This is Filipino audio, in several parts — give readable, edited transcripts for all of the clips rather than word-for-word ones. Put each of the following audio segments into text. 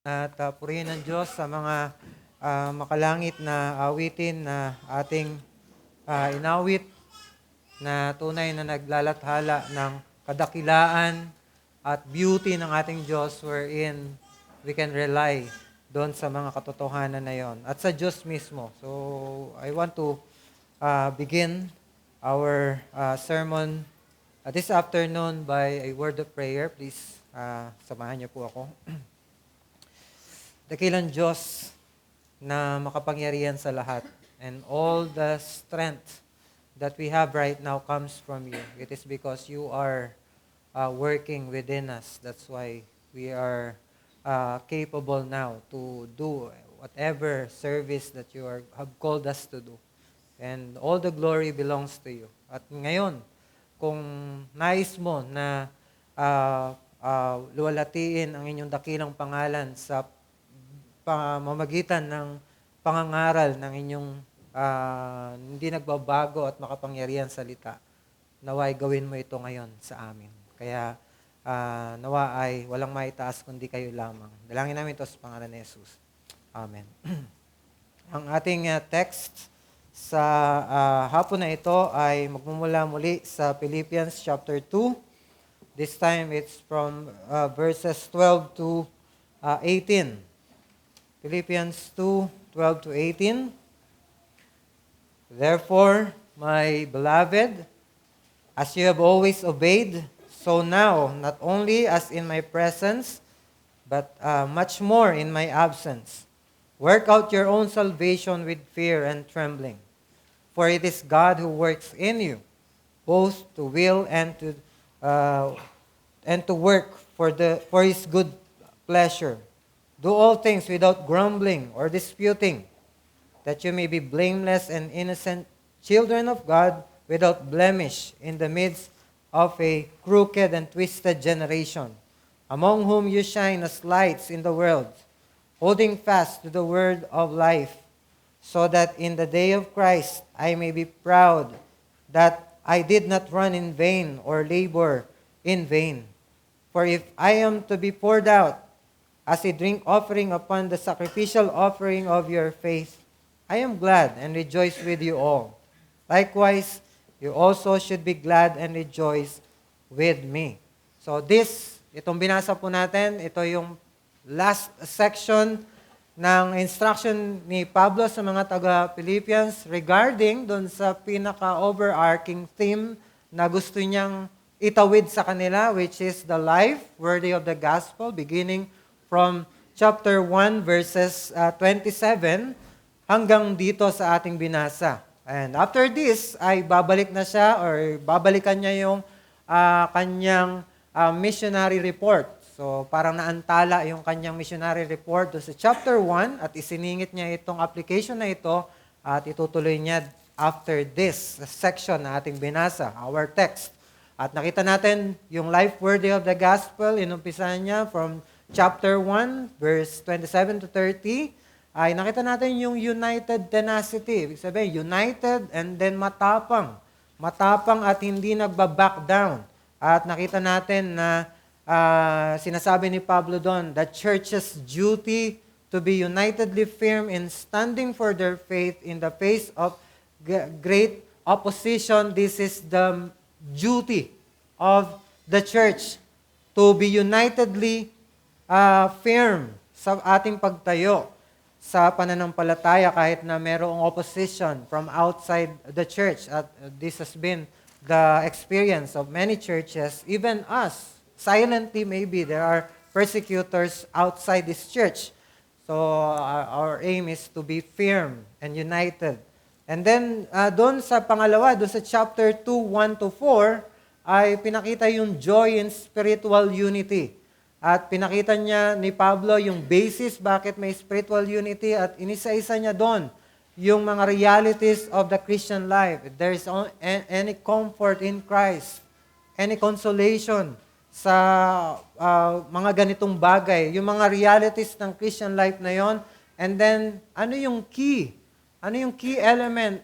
At purihin ng Diyos sa mga makalangit na awitin na ating inawit na tunay na naglalathala ng kadakilaan at beauty ng ating Diyos wherein we can rely doon sa mga katotohanan na yon at sa Diyos mismo. So, I want to begin our sermon this afternoon by a word of prayer. Please, samahan niyo po ako. Dakilang Diyos na makapangyarihan sa lahat, and all the strength that we have right now comes from you. It is because you are working within us. That's why we are capable now to do whatever service that you have called us to do. And all the glory belongs to you. At ngayon, kung nais mo na luwalatiin ang inyong dakilang pangalan sa pamamagitan ng pangangaral ng inyong hindi nagbabago at makapangyarihan salita, naway gawin mo ito ngayon sa amin. Kaya nawa ay walang maitaas kundi kayo lamang. Dalangin namin ito sa pangalan ni Jesus. Amen. Ang ating text sa hapon na ito ay magmumula muli sa Philippians chapter 2. This time it's from verses 12 to 18. Philippians 2:12 to 18. Therefore, my beloved, as you have always obeyed, so now, not only as in my presence, but much more in my absence, work out your own salvation with fear and trembling. For it is God who works in you, both to will and to work for His good pleasure. Do all things without grumbling or disputing, that you may be blameless and innocent children of God, without blemish in the midst of a crooked and twisted generation, among whom you shine as lights in the world, holding fast to the word of life, so that in the day of Christ I may be proud that I did not run in vain or labor in vain. For if I am to be poured out as a drink offering upon the sacrificial offering of your faith, I am glad and rejoice with you all. Likewise, you also should be glad and rejoice with me. So itong binasa po natin, ito yung last section ng instruction ni Pablo sa mga taga-Philippians regarding doon sa pinaka-overarching theme na gusto niyang itawid sa kanila, which is the life worthy of the gospel, beginning from chapter 1 verses 27 hanggang dito sa ating binasa. And after this, ay babalik na siya or babalikan niya yung kanyang missionary report. So parang naantala yung kanyang missionary report do sa chapter 1 at isiningit niya itong application na ito at itutuloy niya after this section na ating binasa, our text. At nakita natin yung life worthy of the gospel, inumpisahan niya from chapter 1, verse 27 to 30, ay nakita natin yung united tenacity. Ibig sabihin, united and then matapang. Matapang at hindi nagba-back down. At nakita natin na sinasabi ni Pablo doon, the church's duty to be unitedly firm in standing for their faith in the face of great opposition. This is the duty of the church, to be unitedly firm sa ating pagtayo sa pananampalataya kahit na merong opposition from outside the church. At this has been the experience of many churches, even us. Silently maybe, there are persecutors outside this church. So our aim is to be firm and united. And then doon sa pangalawa, doon sa chapter 2, 1 to 4, ay pinakita yung joy in spiritual unity. At pinakita niya ni Pablo yung basis bakit may spiritual unity at inisa-isa niya doon yung mga realities of the Christian life. If there is any comfort in Christ, any consolation sa mga ganitong bagay, yung mga realities ng Christian life na yon. And then, ano yung key? Ano yung key element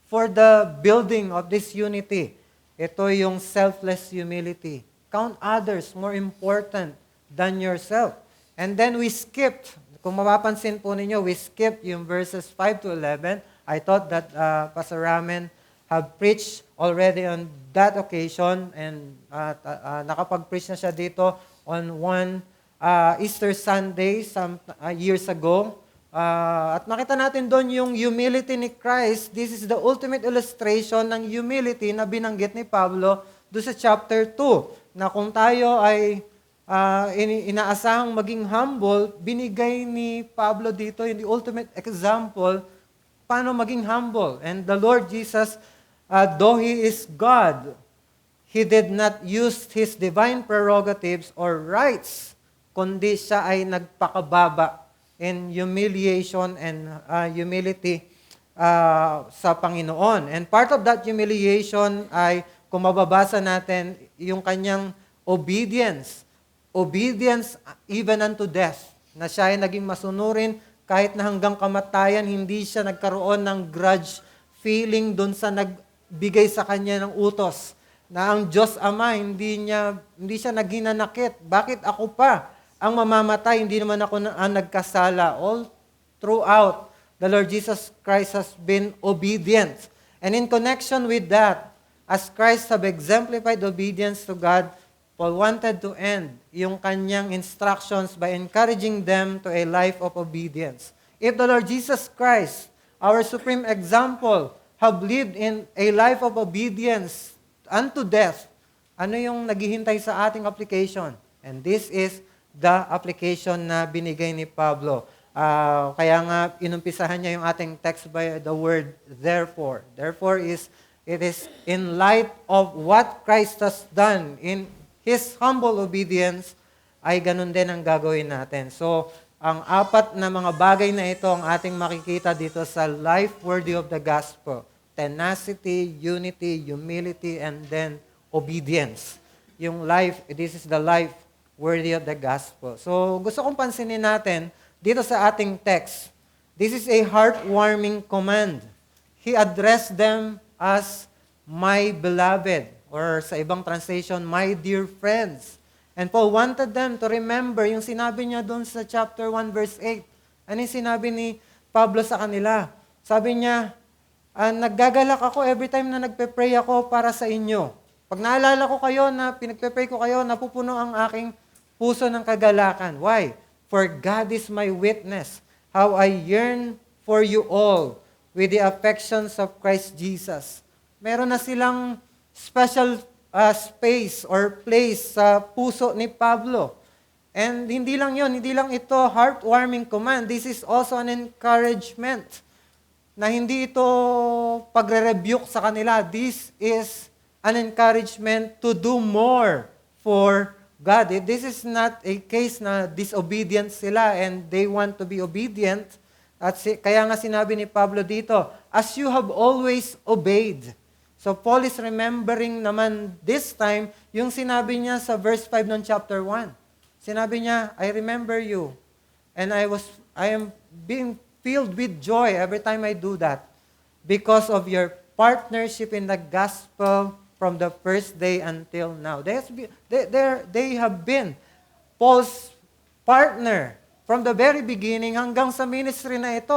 for the building of this unity? Ito yung selfless humility. Count others more important than yourself. And then we skipped, kung mapapansin po ninyo, we skipped yung verses 5 to 11. I thought that Pastor Ramen have preached already on that occasion and nakapag-preach na siya dito on one Easter Sunday some years ago. At makita natin doon yung humility ni Christ. This is the ultimate illustration ng humility na binanggit ni Pablo doon sa chapter 2. Na kung tayo ay inaasahang maging humble, binigay ni Pablo dito yung the ultimate example paano maging humble. And the Lord Jesus, though He is God, He did not use His divine prerogatives or rights, kundi siya ay nagpakababa in humiliation and humility sa Panginoon. And part of that humiliation ay, kung mababasa natin, yung kanyang obedience. Obedience even unto death. Na siya ay naging masunurin kahit na hanggang kamatayan, hindi siya nagkaroon ng grudge feeling dun sa nagbigay sa kanya ng utos. Na ang Diyos Ama, hindi siya naghinanakit. Bakit ako pa ang mamamatay? Hindi naman ako ang nagkasala. All throughout, the Lord Jesus Christ has been obedient. And in connection with that, as Christ have exemplified obedience to God, Paul wanted to end yung kanyang instructions by encouraging them to a life of obedience. If the Lord Jesus Christ, our supreme example, have lived in a life of obedience unto death, ano yung naghihintay sa ating application? And this is the application na binigay ni Pablo. Kaya nga, inumpisahan niya yung ating text by the word therefore. Therefore it is in light of what Christ has done in His humble obedience, ay ganun din ang gagawin natin. So, ang apat na mga bagay na ito ang ating makikita dito sa life worthy of the gospel. Tenacity, unity, humility, and then obedience. Yung life, this is the life worthy of the gospel. So, gusto kong pansinin natin dito sa ating text. This is a heartwarming command. He addressed them as my beloved. Or sa ibang translation, my dear friends. And Paul wanted them to remember yung sinabi niya doon sa chapter 1 verse 8. Ano yung sinabi ni Pablo sa kanila? Sabi niya, naggagalak ako every time na nagpe-pray ako para sa inyo. Pag naalala ko kayo na pinagpe-pray ko kayo, napupuno ang aking puso ng kagalakan. Why? For God is my witness, how I yearn for you all with the affections of Christ Jesus. Meron na silang special space or place sa puso ni Pablo. And hindi lang ito heartwarming command. This is also an encouragement na hindi ito pagre-rebuke sa kanila. This is an encouragement to do more for God. This is not a case na disobedient sila and they want to be obedient. At kaya nga sinabi ni Pablo dito, as you have always obeyed. So Paul is remembering naman this time yung sinabi niya sa verse 5 ng chapter 1. Sinabi niya, I remember you and I am being filled with joy every time I do that because of your partnership in the gospel from the first day until now. They have been Paul's partner from the very beginning hanggang sa ministry na ito.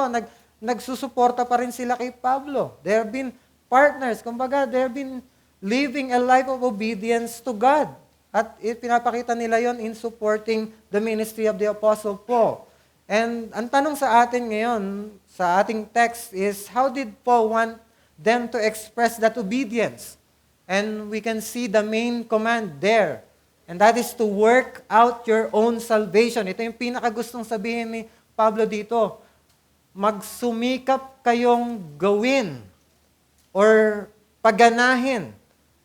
Nagsusuporta pa rin sila kay Pablo. They have been partners. Kumbaga, they've been living a life of obedience to God. At pinapakita nila yon in supporting the ministry of the Apostle Paul. And ang tanong sa atin ngayon, sa ating text is, how did Paul want them to express that obedience? And we can see the main command there. And that is to work out your own salvation. Ito yung pinakagustong sabihin ni Pablo dito. Magsumikap kayong gawin or paganahin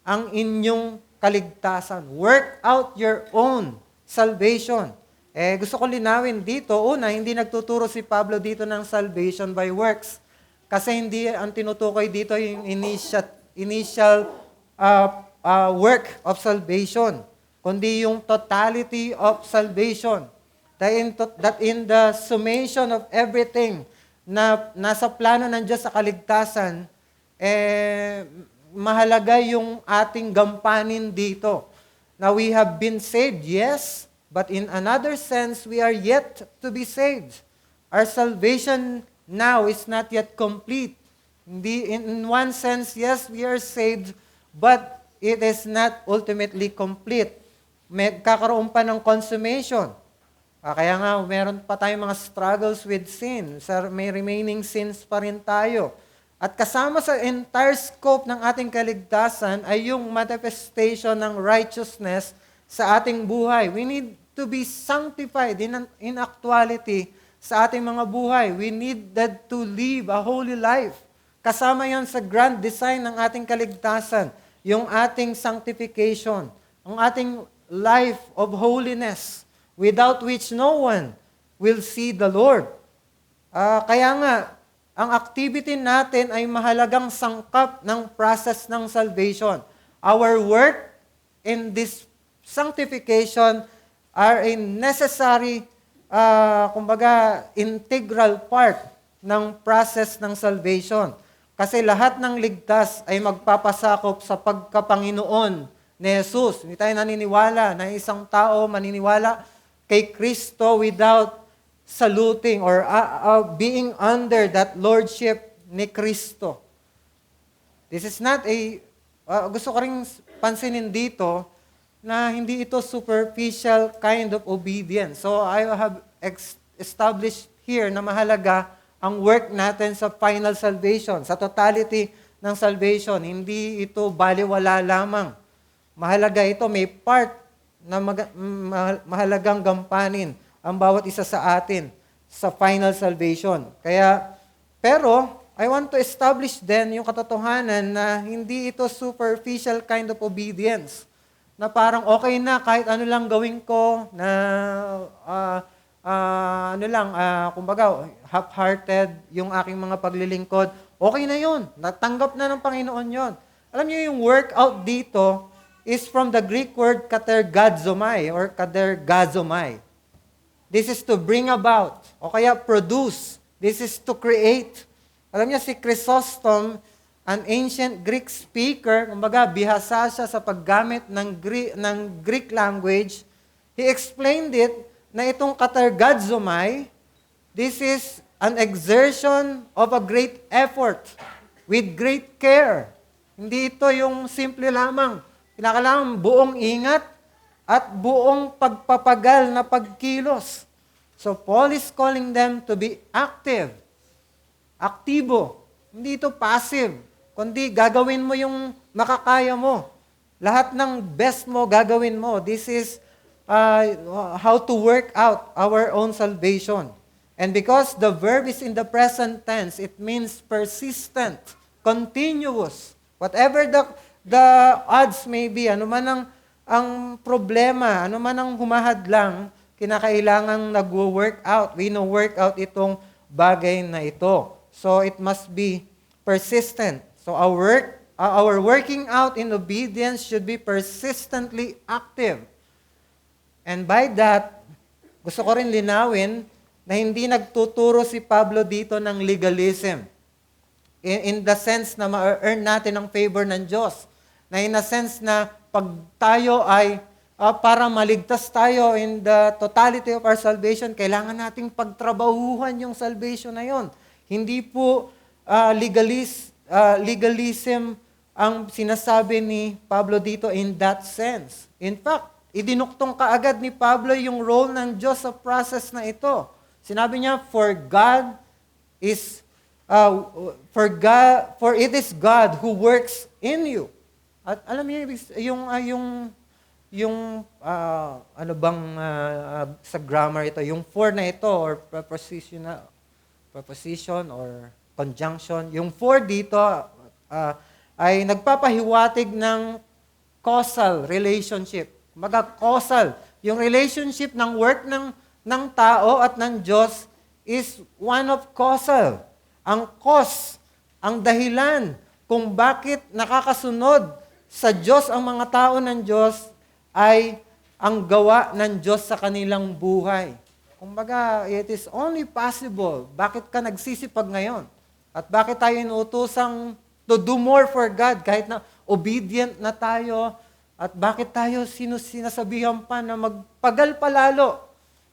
ang inyong kaligtasan. Work out your own salvation. Gusto ko linawin dito, una, hindi nagtuturo si Pablo dito ng salvation by works. Kasi hindi ang tinutukoy dito yung initial work of salvation, kundi yung totality of salvation. That in the summation of everything na nasa plano ng Diyos sa kaligtasan, mahalaga yung ating gampanin dito. Now, we have been saved, yes, but in another sense, we are yet to be saved. Our salvation now is not yet complete. In one sense, yes, we are saved, but it is not ultimately complete. May kakaroon pa ng consummation. Kaya nga, meron pa tayong mga struggles with sin. May remaining sins pa rin tayo. At kasama sa entire scope ng ating kaligtasan ay yung manifestation ng righteousness sa ating buhay. We need to be sanctified in actuality sa ating mga buhay. We need that to live a holy life. Kasama yon sa grand design ng ating kaligtasan, yung ating sanctification, ang ating life of holiness, without which no one will see the Lord. Kaya nga, ang activity natin ay mahalagang sangkap ng process ng salvation. Our work in this sanctification are a necessary, integral part ng process ng salvation. Kasi lahat ng ligtas ay magpapasakop sa pagkapanginoon ni Jesus. Hindi tayo naniniwala na isang tao maniniwala kay Kristo without saluting or being under that lordship ni Kristo. This is not gusto ko rin pansinin dito na hindi ito superficial kind of obedience. So I have established here na mahalaga ang work natin sa final salvation, sa totality ng salvation. Hindi ito baliwala lamang. Mahalaga ito, may part na mahalagang gampanin ang bawat isa sa atin sa final salvation. Pero I want to establish then yung katotohanan na hindi ito superficial kind of obedience. Na parang okay na kahit ano lang gawin ko, na half-hearted yung aking mga paglilingkod, okay na yun. Natanggap na ng Panginoon yun. Alam niyo yung workout dito is from the Greek word katergazomai or katergazomai. This is to bring about, o kaya produce. This is to create. Alam niyo si Chrysostom, an ancient Greek speaker, bihasa siya sa paggamit ng Greek language. He explained it na itong katergazomai, this is an exertion of a great effort with great care. Hindi ito yung simple lamang. Kinakailangan buong ingat at buong pagpapagal na pagkilos. So Paul is calling them to be active. Aktibo. Hindi ito passive. Kundi gagawin mo yung makakaya mo. Lahat ng best mo gagawin mo. This is how to work out our own salvation. And because the verb is in the present tense, it means persistent, continuous. Whatever the odds may be, ano man ang problema, ano man ang humahadlang, kinakailangang nag-work out. We know work out itong bagay na ito. So it must be persistent. So our working out in obedience should be persistently active. And by that, gusto ko rin linawin na hindi nagtuturo si Pablo dito ng legalism. In the sense na ma-earn natin ang favor ng Diyos. Na in a sense na pag tayo ay para maligtas tayo in the totality of our salvation, kailangan nating pagtrabahuhan yung salvation na yon. Hindi po legalism ang sinasabi ni Pablo dito in that sense. In fact, idinuktong kaagad ni Pablo yung role ng Diyos sa process na ito. Sinabi niya, for it is God who works in you. At alam niyo sa grammar ito, yung for na ito or preposition or conjunction, yung for dito ay nagpapahiwatig ng causal relationship. Causal. Yung relationship ng work ng tao at ng Diyos is one of causal. Ang cause, ang dahilan kung bakit nakakasunod sa Diyos ang mga tao ng Diyos ay ang gawa ng Diyos sa kanilang buhay. Kumbaga, it is only possible. Bakit ka nagsisipag ngayon? At bakit tayo inuutosang to do more for God kahit na obedient na tayo At bakit tayo sinasabihan pa na magpagal palalo?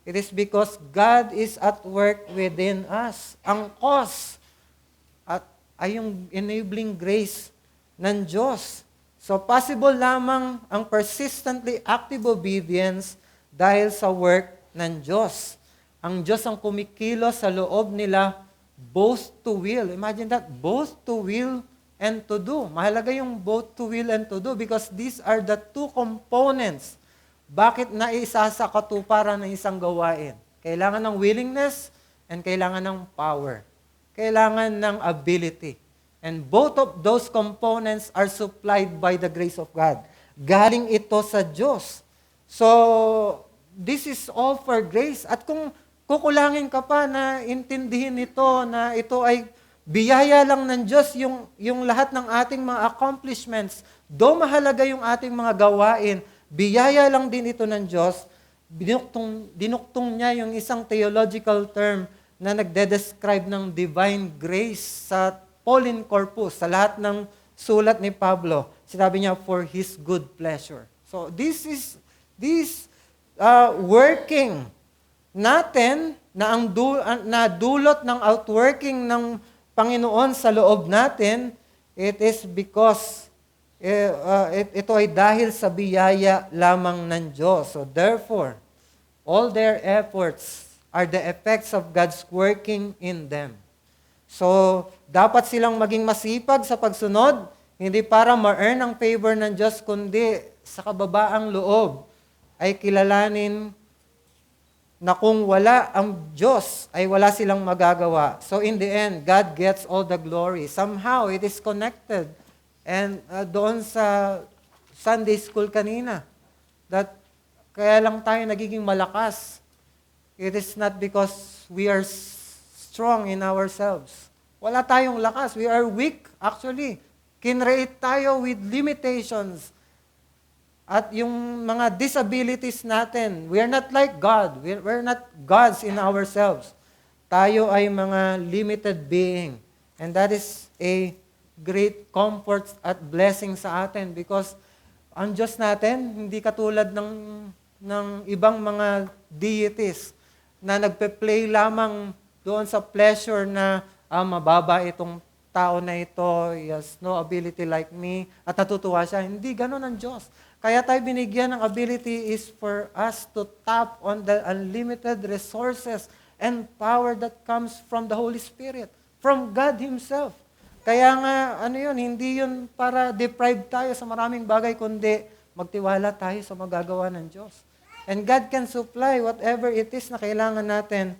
It is because God is at work within us. Ang cause at ay yung enabling grace ng Diyos. So possible lamang ang persistently active obedience dahil sa work ng Diyos. Ang Diyos ang kumikilos sa loob nila both to will. Imagine that, both to will and to do. Mahalaga yung both to will and to do because these are the two components. Bakit naisa sa katuparan ng isang gawain? Kailangan ng willingness and kailangan ng power. Kailangan ng ability. And both of those components are supplied by the grace of God. Galing ito sa Diyos. So, this is all for grace. At kung kukulangin ka pa na intindihin ito, na ito ay biyaya lang ng Diyos, yung lahat ng ating mga accomplishments, do mahalaga yung ating mga gawain, biyaya lang din ito ng Diyos, dinuktong niya yung isang theological term na nagde-describe ng divine grace sa Pauline corpus, sa lahat ng sulat ni Pablo. Sinabi niya, for His good pleasure. So this working natin na na dulot ng outworking ng Panginoon sa loob natin, it is because ito ay dahil sa biyaya lamang ng Diyos. So therefore, all their efforts are the effects of God's working in them. So, dapat silang maging masipag sa pagsunod, hindi para ma-earn ang favor ng Diyos, kundi sa kababaang loob ay kilalanin na kung wala ang Diyos, ay wala silang magagawa. So in the end, God gets all the glory. Somehow, it is connected. And doon sa Sunday school kanina, that kaya lang tayo nagiging malakas. It is not because we are strong in ourselves. Wala tayong lakas. We are weak, actually. Kinreate tayo with limitations. At yung mga disabilities natin, we are not like God. We're not gods in ourselves. Tayo ay mga limited being. And that is a great comfort at blessing sa atin because ang Diyos natin, hindi katulad ng ibang mga deities na nagpe-play lamang doon sa pleasure na mababa itong tao na ito, he has no ability like me, at natutuwa siya. Hindi, ganun ang Diyos. Kaya tayo binigyan ng ability is for us to tap on the unlimited resources and power that comes from the Holy Spirit, from God Himself. Kaya nga, hindi yun para deprive tayo sa maraming bagay, kundi magtiwala tayo sa magagawa ng Diyos. And God can supply whatever it is na kailangan natin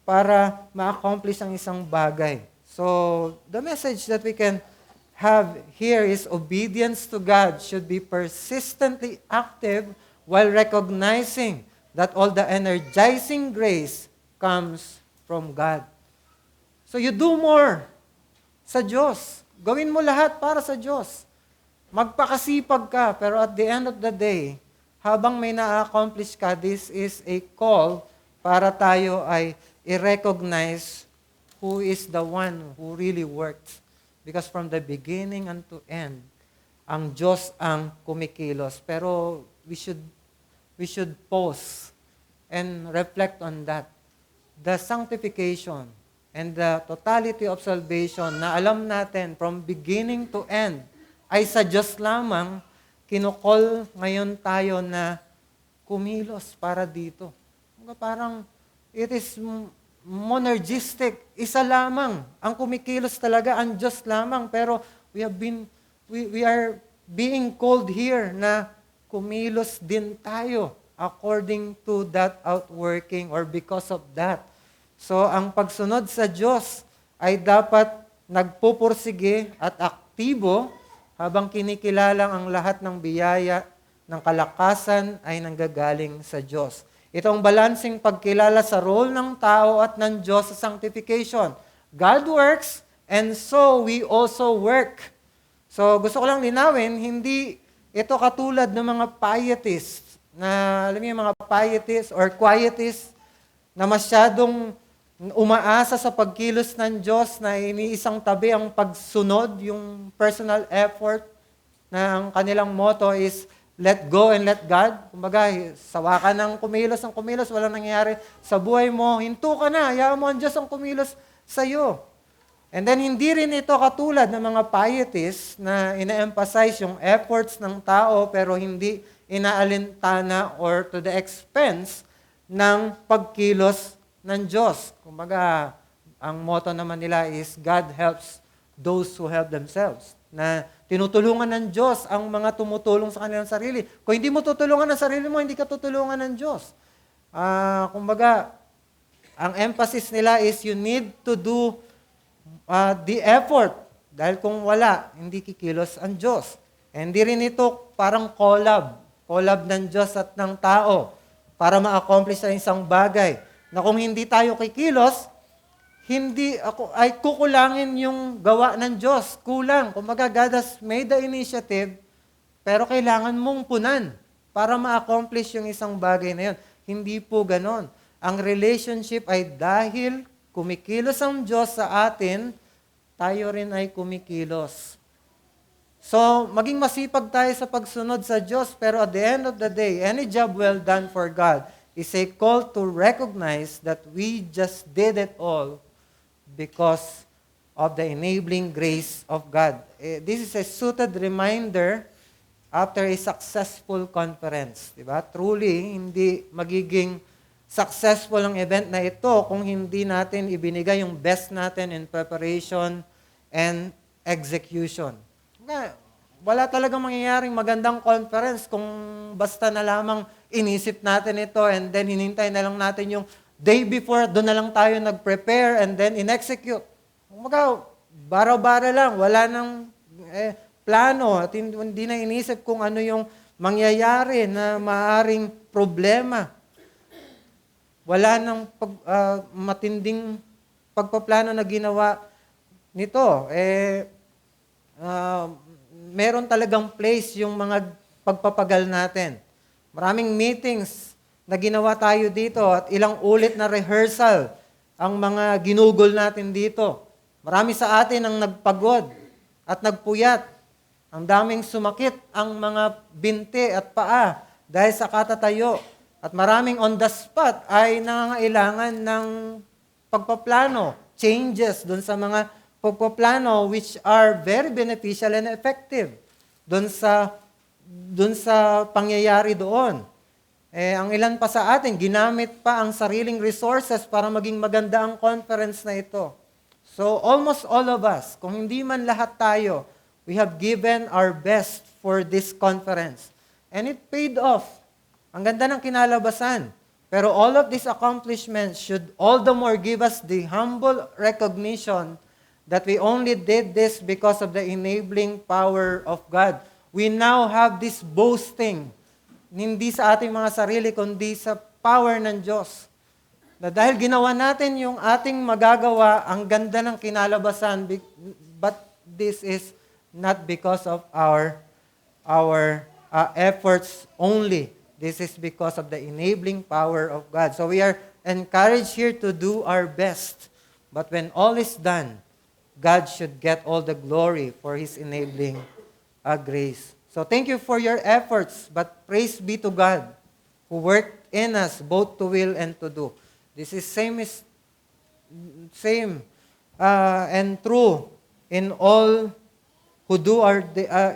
para ma-accomplish ang isang bagay. So, the message that we can have here is obedience to God should be persistently active while recognizing that all the energizing grace comes from God. So you do more sa Diyos. Gawin mo lahat para sa Diyos. Magpakasipag ka, pero at the end of the day, habang may na-accomplish ka, this is a call para tayo ay i-recognize who is the one who really worked. Because from the beginning unto end, ang Diyos ang kumikilos. Pero we should pause and reflect on that. The sanctification and the totality of salvation na alam natin from beginning to end ay sa Diyos lamang, kinukol ngayon tayo na kumilos para dito. Parang it is monergistic, isa lamang ang kumikilos talaga, ang Diyos lamang, pero we are being called here na kumilos din tayo according to that outworking or because of that. So ang pagsunod sa Diyos ay dapat nagpupursige at aktibo habang kinikilalang ang lahat ng biyaya ng kalakasan ay nanggagaling sa Diyos. Itong balancing pagkilala sa role ng tao at ng Diyos sa sanctification. God works, and so we also work. So gusto ko lang linawin, hindi ito katulad ng mga pietists, na alam niyo yung mga pietists or quietists na masyadong umaasa sa pagkilos ng Diyos na iniisang tabi ang pagsunod, yung personal effort na ang kanilang motto is let go and let God. Kumbaga, sawa ka ng kumilos, walang nangyayari sa buhay mo, hinto ka na, hayaan mo ang Diyos ang kumilos sa'yo. And then, hindi rin ito katulad ng mga pietists na ina-emphasize yung efforts ng tao pero hindi inaalintana or to the expense ng pagkilos ng Diyos. Kumbaga, ang motto naman nila is, God helps those who help themselves. Na tinutulungan ng Diyos ang mga tumutulong sa kanilang sarili. Kung hindi mo tutulungan ang sarili mo, hindi ka tutulungan ng Diyos. Kumbaga, ang emphasis nila is you need to do the effort. Dahil kung wala, hindi kikilos ang Diyos. Hindi rin ito parang collab ng Diyos at ng tao para ma-accomplish ang isang bagay. Na kung hindi tayo kikilos, hindi ako ay kukulangin yung gawa ng Diyos. Kulang. Kumbaga, God has made the initiative, pero kailangan mong punan para ma-accomplish yung isang bagay na yun. Hindi po ganon. Ang relationship ay dahil kumikilos ang Diyos sa atin, tayo rin ay kumikilos. So, maging masipag tayo sa pagsunod sa Diyos, pero at the end of the day, any job well done for God is a call to recognize that we just did it all because of the enabling grace of God. This is a suited reminder after a successful conference. Diba? Truly, hindi magiging successful ang event na ito kung hindi natin ibinigay yung best natin in preparation and execution. Wala talagang mangyayaring magandang conference kung basta na lamang inisip natin ito and then hinintay na lang natin yung day before, doon na lang tayo nag-prepare and then in-execute. Kumbaga, baro-baro lang, wala nang plano at hindi na inisip kung ano yung mangyayari na maaring problema. Wala nang matinding pagpaplano na ginawa nito. Meron talagang place yung mga pagpapagal natin. Maraming meetings na ginawa tayo dito at ilang ulit na rehearsal ang mga ginugol natin dito. Marami sa atin ang nagpagod at nagpuyat. Ang daming sumakit ang mga binti at paa dahil sa katatayo. At maraming on the spot ay nangangailangan ng pagpaplano, changes dun sa mga pagpaplano which are very beneficial and effective dun sa pangyayari doon. Ang ilan pa sa atin, ginamit pa ang sariling resources para maging maganda ang conference na ito. So almost all of us, kung hindi man lahat tayo, we have given our best for this conference. And it paid off. Ang ganda ng kinalabasan. Pero all of these accomplishments should all the more give us the humble recognition that we only did this because of the enabling power of God. We now have this boasting, hindi sa ating mga sarili, kundi sa power ng Diyos. Na dahil ginawa natin yung ating magagawa, ang ganda ng kinalabasan, but this is not because of our efforts only. This is because of the enabling power of God. So we are encouraged here to do our best. But when all is done, God should get all the glory for His enabling grace. So thank you for your efforts, but praise be to God who worked in us both to will and to do. This is same and true in all who do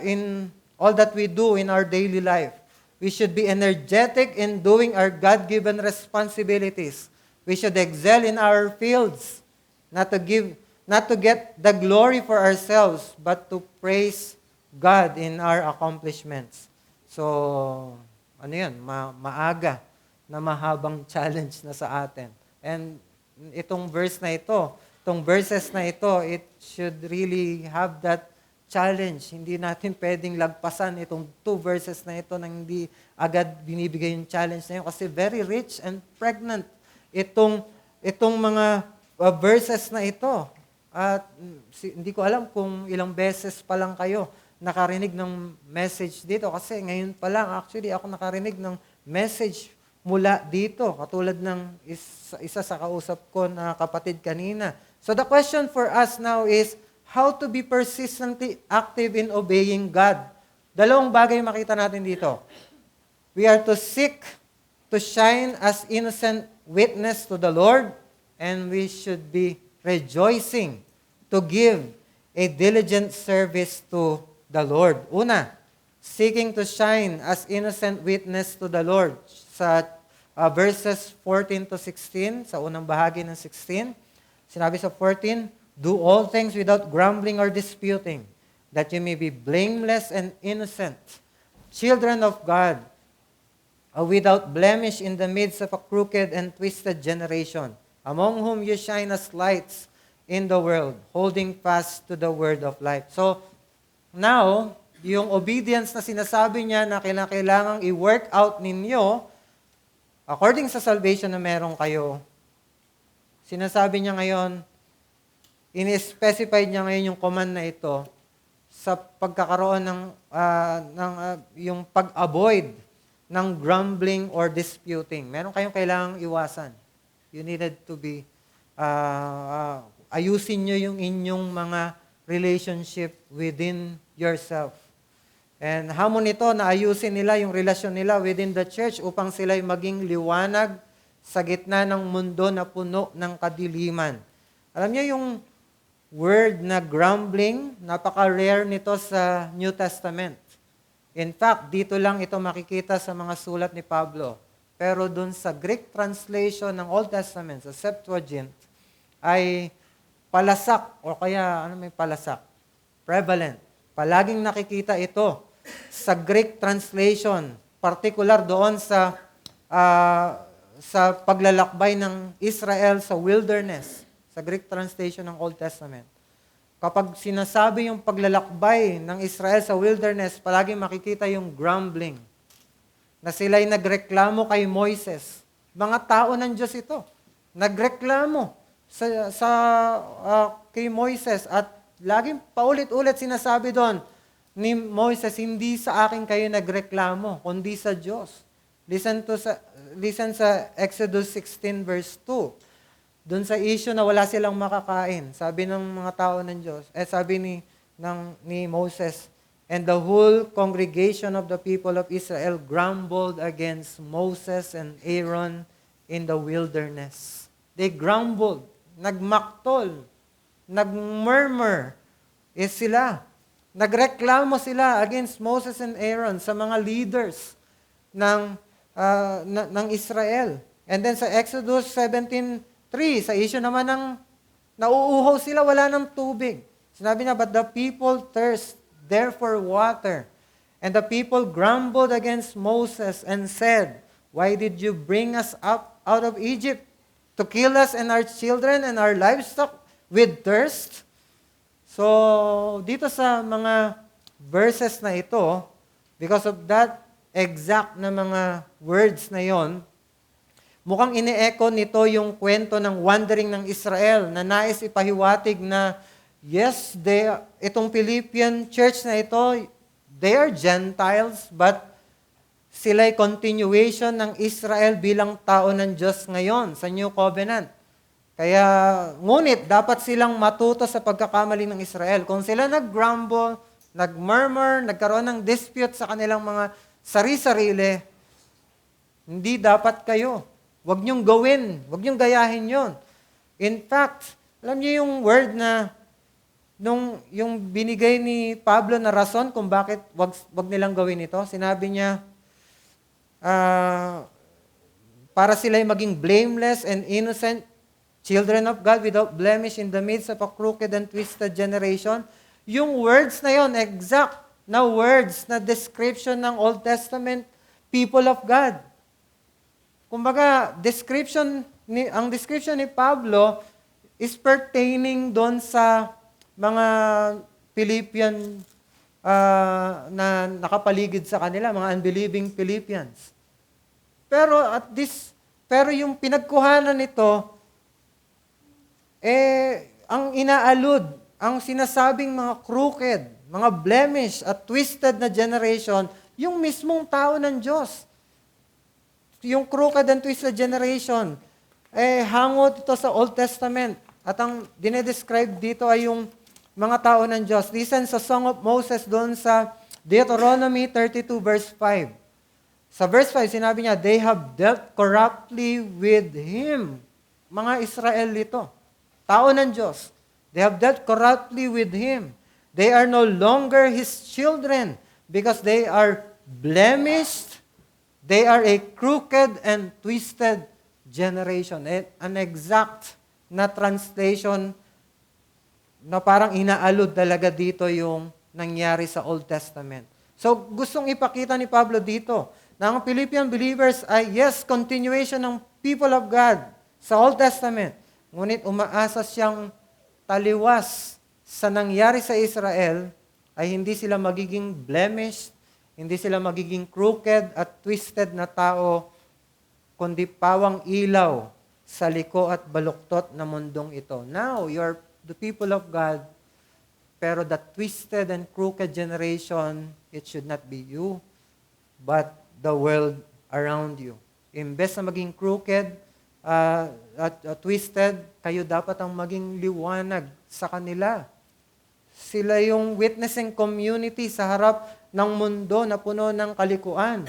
in all that we do in our daily life. We should be energetic in doing our God-given responsibilities. We should excel in our fields, not to get the glory for ourselves, but to praise God in our accomplishments. So, maaga na mahabang challenge na sa atin. And itong verses na ito, it should really have that challenge. Hindi natin pwedeng lagpasan itong 2 verses na ito nang hindi agad binibigay yung challenge na yun kasi very rich and pregnant itong mga verses na ito. At hindi ko alam kung ilang beses pa lang kayo nakarinig ng message dito kasi ngayon pa lang actually ako nakarinig ng message mula dito katulad ng isa sa kausap ko na kapatid kanina. So the question for us now is how to be persistently active in obeying God. Dalawang bagay makita natin dito. We are to seek to shine as innocent witness to the Lord, and we should be rejoicing to give a diligent service to the Lord. Una, seeking to shine as innocent witness to the Lord. Sa verses 14 to 16, sa unang bahagi ng 16, sinabi sa 14, do all things without grumbling or disputing, that you may be blameless and innocent, children of God, without blemish in the midst of a crooked and twisted generation, among whom you shine as lights in the world, holding fast to the word of life. So, now, yung obedience na sinasabi niya na kailangang i-work out ninyo, according sa salvation na meron kayo, sinasabi niya ngayon, in-specify niya ngayon yung command na ito sa pagkakaroon ng yung pag-avoid ng grumbling or disputing. Meron kayong kailangang iwasan. You needed to be, ayusin nyo yung inyong mga relationship within yourself. And hamon nito na ayusin nila yung relasyon nila within the church upang sila'y maging liwanag sa gitna ng mundo na puno ng kadiliman. Alam niyo yung word na grumbling, napaka-rare nito sa New Testament. In fact, dito lang ito makikita sa mga sulat ni Pablo. Pero dun sa Greek translation ng Old Testament, sa Septuagint, ay palasak, o kaya, may palasak? Prevalent. Palaging nakikita ito sa Greek translation, particular doon sa paglalakbay ng Israel sa wilderness, sa Greek translation ng Old Testament. Kapag sinasabi yung paglalakbay ng Israel sa wilderness, palagi makikita yung grumbling. Na sila'y nagreklamo kay Moises. Mga tao ng Diyos ito. Nagreklamo kay Moises. At laging paulit-ulit sinasabi doon ni Moises, hindi sa akin kayo nagreklamo, kundi sa Diyos. Listen sa Exodus 16 verse 2. Doon sa issue na wala silang makakain, sabi ng mga tao ng Diyos, sabi ni Moses, and the whole congregation of the people of Israel grumbled against Moses and Aaron in the wilderness. They grumbled, nagmaktol, nagmurmur, sila. Nagreklamo sila against Moses and Aaron sa mga leaders ng Israel. And then sa Exodus 17:3, sa issue naman ng nauuhaw sila, wala ng tubig. Sinabi niya, but the people thirst therefore water. And the people grumbled against Moses and said, why did you bring us up out of Egypt to kill us and our children and our livestock with thirst? So, dito sa mga verses na ito, because of that exact na mga words na yon, mukhang ine-echo nito yung kwento ng wandering ng Israel na nais ipahiwatig na, yes, itong Philippian church na ito, they are Gentiles, but sila'y continuation ng Israel bilang tao ng Diyos ngayon sa New Covenant. Kaya, ngunit, dapat silang matuto sa pagkakamali ng Israel. Kung sila nag-grumble, nag-murmur, nagkaroon ng dispute sa kanilang mga sari-sarili, hindi dapat kayo. Huwag niyong gawin. Huwag niyong gayahin yon. In fact, alam niyo yung word na yung binigay ni Pablo na rason kung bakit wag nilang gawin ito. Sinabi niya, para sila'y maging blameless and innocent, children of God without blemish in the midst of a crooked and twisted generation. Yung words na yon, exact na words na description ng Old Testament people of God. Kumbaga, ang description ni Pablo is pertaining doon sa mga Philippian na nakapaligid sa kanila, mga unbelieving Philippians. Pero yung pinagkuhanan nito, ang inaalud, ang sinasabing mga crooked, mga blemish at twisted na generation, yung mismong tao ng Diyos. Yung crooked and twisted generation, hangot ito sa Old Testament. At ang dinedescribe dito ay yung mga tao ng Diyos. Listen sa Song of Moses doon sa Deuteronomy 32 verse 5. Sa verse 5, sinabi niya, they have dealt corruptly with Him. Mga Israel ito. Tao ng Diyos. They have dealt corruptly with Him. They are no longer His children because they are blemished. They are a crooked and twisted generation. An exact na translation na parang inaalud talaga dito yung nangyari sa Old Testament. So, gustong ipakita ni Pablo dito na ang Philippian believers ay, yes, continuation ng people of God sa Old Testament. Ngunit umaasa siyang taliwas sa nangyari sa Israel ay hindi sila magiging blemished, hindi sila magiging crooked at twisted na tao, kundi pawang ilaw sa liko at baluktot na mundong ito. Now, you're the people of God, pero the twisted and crooked generation, it should not be you, but the world around you. Imbes na maging crooked at twisted, kayo dapat ang maging liwanag sa kanila. Sila yung witnessing community sa harap ng mundo na puno ng kalikuan.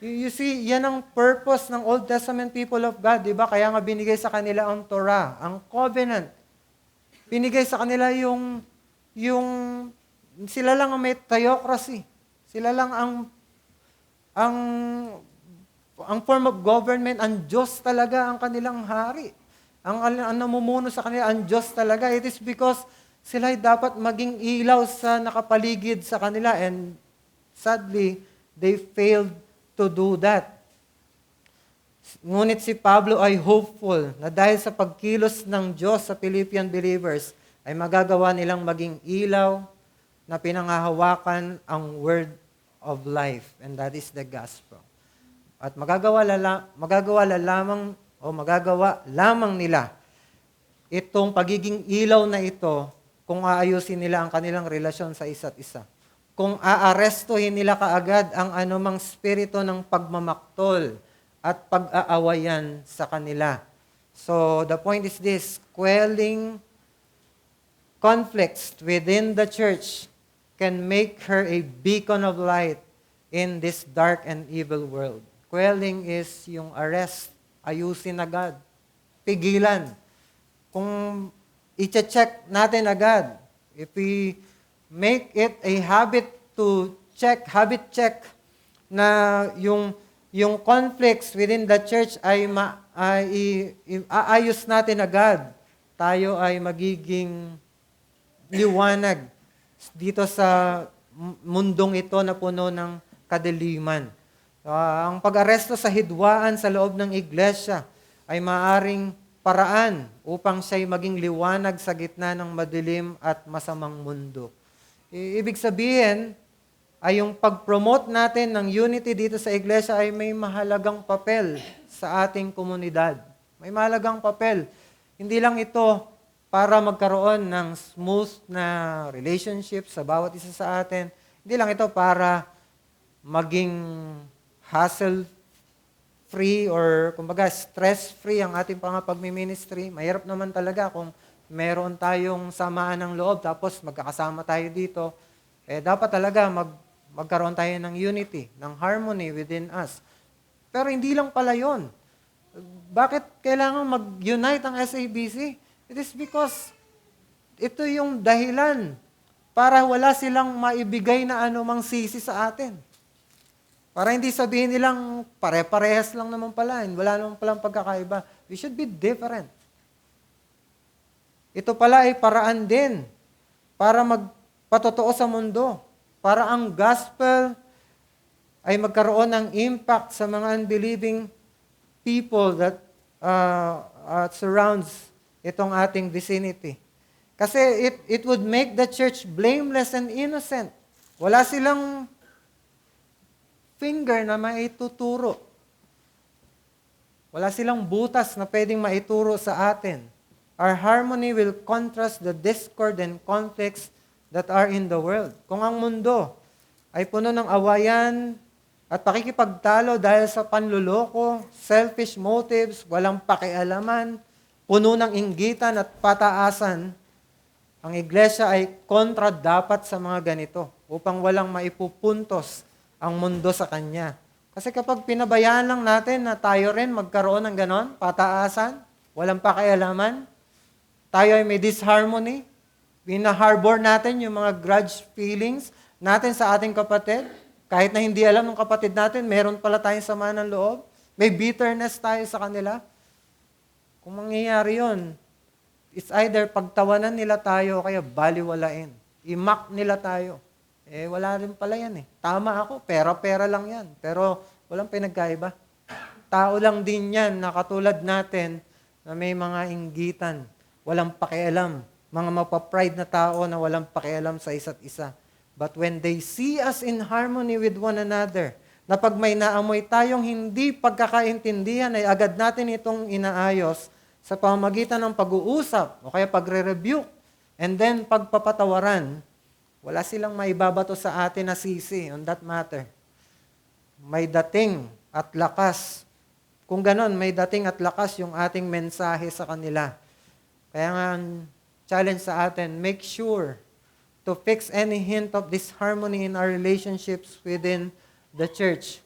You see, yan ang purpose ng Old Testament people of God, di ba? Kaya nga binigay sa kanila ang Torah, ang covenant. Binigay sa kanila yung sila lang ang may theocracy. Sila lang ang form of government, ang Diyos talaga ang kanilang hari. Ang namumuno sa kanila, ang Diyos talaga. It is because sila ay dapat maging ilaw sa nakapaligid sa kanila, and sadly, they failed to do that. Ngunit si Pablo ay hopeful na dahil sa pagkilos ng Diyos sa Philippian believers, ay magagawa nilang maging ilaw na pinangahawakan ang word of life, and that is the gospel. At magagawa lamang nila itong pagiging ilaw na ito kung aayusin nila ang kanilang relasyon sa isa't isa. Kung aarestuhin nila kaagad ang anumang spirito ng pagmamaktol at pag-aawayan sa kanila. So, the point is this, quelling conflicts within the church can make her a beacon of light in this dark and evil world. Quelling is yung arrest, ayusin agad, pigilan. Kung i-check natin agad, if we make it a habit check na yung conflicts within the church ay aayos natin agad, tayo ay magiging liwanag dito sa mundong ito na puno ng kadiliman. Ang pag-aresto sa hidwaan sa loob ng iglesia ay maaring paraan upang siya'y maging liwanag sa gitna ng madilim at masamang mundo. Ibig sabihin, ay yung pag-promote natin ng unity dito sa iglesia ay may mahalagang papel sa ating komunidad. May mahalagang papel. Hindi lang ito para magkaroon ng smooth na relationship sa bawat isa sa atin. Hindi lang ito para maging hassle-free or kumbaga stress-free ang ating pagmi-ministry. Mahirap naman talaga kung meron tayong samaan ng loob tapos magkakasama tayo dito. Dapat talaga magkaroon tayo ng unity, ng harmony within us. Pero hindi lang pala yun. Bakit kailangan mag-unite ang SABC? It is because ito yung dahilan para wala silang maibigay na anumang sisi sa atin. Para hindi sabihin nilang pare-parehas lang naman pala, wala naman palang pagkakaiba. We should be different. Ito pala ay paraan din para magpatotoo sa mundo. Para ang gospel ay magkaroon ng impact sa mga unbelieving people that surrounds itong ating vicinity. Kasi it would make the church blameless and innocent. Wala silang finger na maituturo. Wala silang butas na pwedeng maituro sa atin. Our harmony will contrast the discord and conflicts that are in the world. Kung ang mundo ay puno ng awayan at pakikipagtalo dahil sa panluloko, selfish motives, walang pakialaman, puno ng inggitan at pataasan, ang iglesia ay kontra dapat sa mga ganito. upang walang maipupuntos ang mundo sa kanya. Kasi kapag pinabayaan lang natin na tayo rin magkaroon ng ganon, pataasan, walang pakialaman, tayo ay may disharmony, pinaharbor natin yung mga grudge feelings natin sa ating kapatid, kahit na hindi alam ng kapatid natin, meron pala tayong sama ng loob, may bitterness tayo sa kanila. Kung mangyayari yun, it's either pagtawanan nila tayo o kaya baliwalain. I-mock nila tayo. Wala rin pala yan eh. Tama ako, pera-pera lang yan. Pero walang pinagkaiba. Tao lang din yan na katulad natin na may mga inggitan, walang pakialam. Mga mapapride na tao na walang pakialam sa isa't isa. But when they see us in harmony with one another, na pag may naamoy tayong hindi pagkakaintindihan ay agad natin itong inaayos sa pamamagitan ng pag-uusap o kaya pagre-rebuke and then pagpapatawaran, wala silang maibabato sa atin na sisi on that matter. May dating at lakas. Kung ganon, may dating at lakas yung ating mensahe sa kanila. Kaya nga, challenge sa atin, make sure to fix any hint of disharmony in our relationships within the church.